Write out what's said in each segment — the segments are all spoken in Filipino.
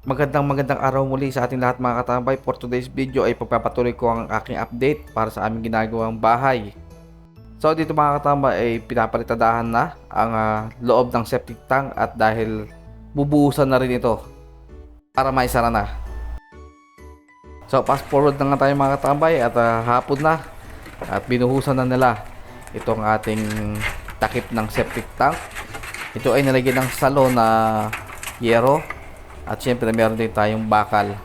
Magandang araw muli sa ating lahat mga katambay. For today's video ay pagpapatuloy ko ang aking update para sa aming ginagawang bahay. So dito mga katambay ay pinapalitadahan na ang loob ng septic tank at dahil bubuhusan na rin ito para maisara na. So fast forward na nga tayo mga katambay at hapon na at binuhusan na nila itong ating takip ng septic tank. Ito ay nilagyan ng salo na yero. At syempre meron din tayong bakal.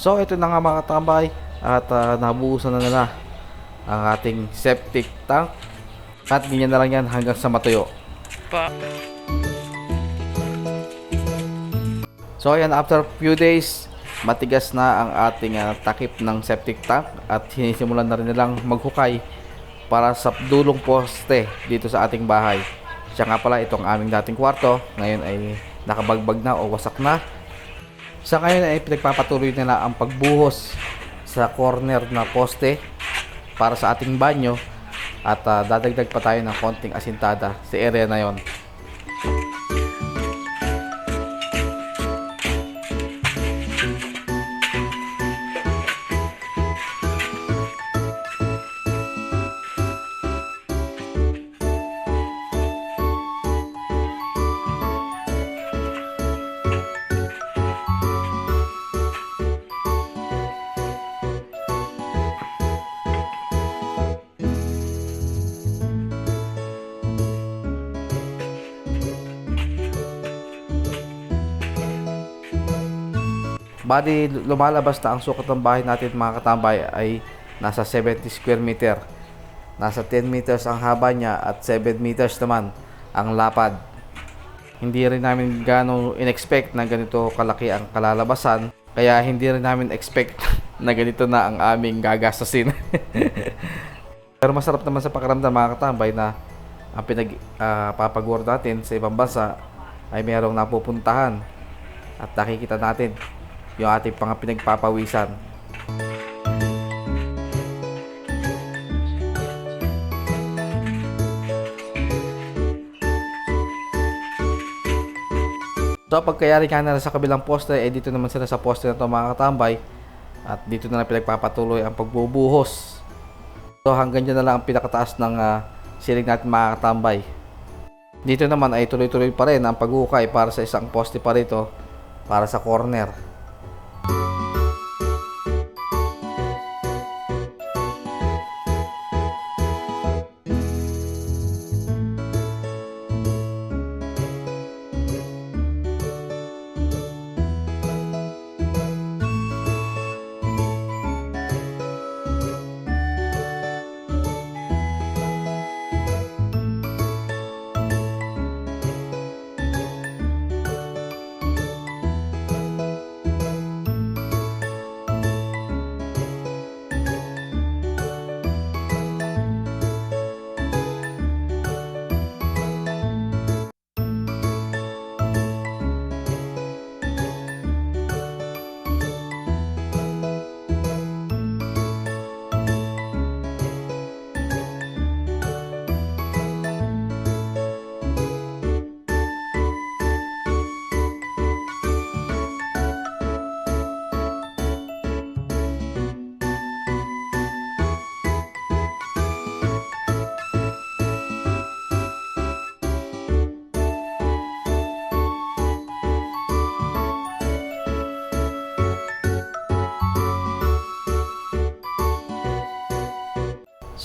So ito na nga mga tambay at nabuhusan na nila ang ating septic tank at ganyan na lang yan hanggang sa matuyo. So ayan, after few days matigas na ang ating takip ng septic tank at sinisimulan na rin nilang maghukay para sa dulong poste dito sa ating bahay. Siya nga pala itong aming dating kwarto, ngayon ay nakabagbag na o wasak na. Sa ngayon ay pinagpapatuloy nila ang pagbuhos sa corner na poste para sa ating banyo at dadagdag pa tayo ng konting asintada sa area na yon. Bali, lumalabas na ang sukat ng bahay natin mga katambay ay nasa 70 square meter. Nasa 10 meters ang haba niya at 7 meters naman ang lapad. Hindi rin namin gano'ng in-expect na ganito kalaki ang kalalabasan. Kaya hindi rin namin expect na ganito na ang aming gagastusin. Pero masarap naman sa pakiramdam mga katambay na ang pinagpapag-work natin sa ibang bansa ay mayroong napupuntahan at nakikita natin yung ating pinagpapawisan. So pagkayari nga na sa kabilang poste, dito naman sila sa poste na ito mga katambay at dito na pinagpapatuloy ang pagbubuhos. So hanggang dyan na lang ang pinakataas ng ceiling natin mga katambay. Dito naman ay tuloy-tuloy pa rin ang paghukay para sa isang poste pa rito para sa corner.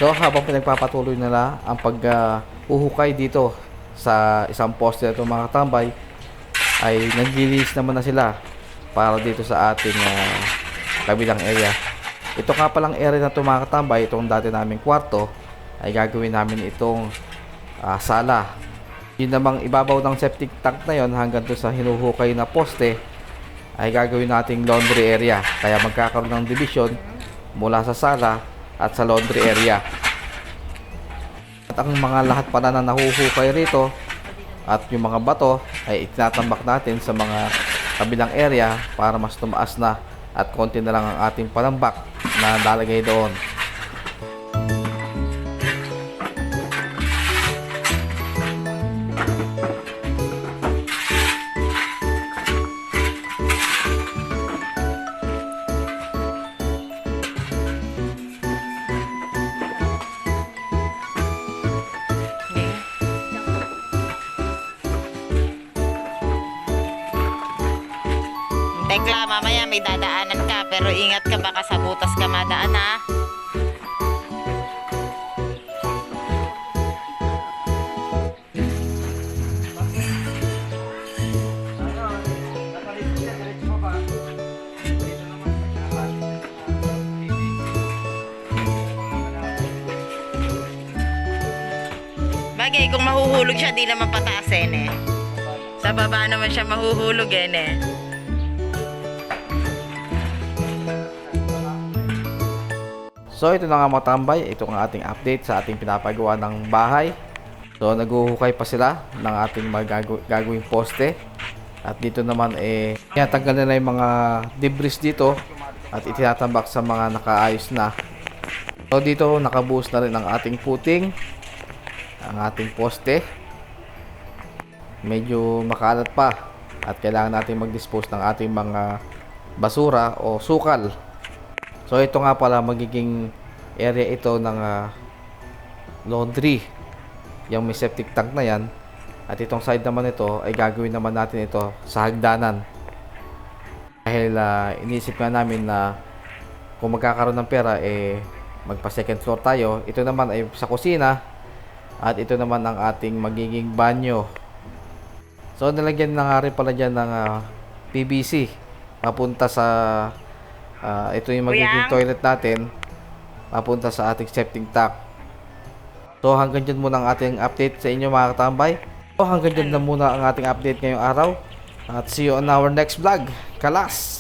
So habang pinagpapatuloy nila ang pag-uhukay dito sa isang poste na ito mga katambay, ay naglilis naman na sila para dito sa ating kabilang area. Ito nga palang area na ito mga katambay, itong dati naming kwarto, ay gagawin namin itong sala. Yun namang ibabaw ng septic tank na yon hanggang to sa hinuhukay na poste ay gagawin nating laundry area. Kaya magkakaroon ng division mula sa sala at sa laundry area. At ang mga lahat pala na nahuhukay rito at yung mga bato ay itinatambak natin sa mga kabilang area para mas tumaas na at konti na lang ang ating panambak na lalagay doon. Tekla, mamaya may dadaanan ka, pero ingat ka, baka sa butas ka madaan ha. Bagay, kung mahuhulog siya, di naman pataasin eh. Sa baba naman siya mahuhulog eh. So ito na nga mga tambay, ito ang ating update sa ating pinapagawa ng bahay. So naghuhukay pa sila ng ating gagawing poste. At dito naman tinatanggal nila yung mga debris dito at itinatambak sa mga nakaayos na. So dito nakabuhos na rin ang ating puting, ang ating poste. Medyo makalat pa at kailangan natin mag-dispose ng ating mga basura o sukal. So ito nga pala magiging area ito ng laundry, yung may septic tank na yan. At itong side naman ito ay gagawin naman natin ito sa hagdanan. Dahil iniisip nga namin na kung magkakaroon ng pera magpa second floor tayo. Ito naman ay sa kusina at ito naman ang ating magiging banyo. So nilagyan na nga rin pala dyan ng PVC papunta sa ito yung magiging toilet natin papunta sa ating septic tank. So hanggang dyan muna ang ating update sa inyo mga katambay. So hanggang dyan na muna ang ating update ngayong araw. At see you on our next vlog. Kalas!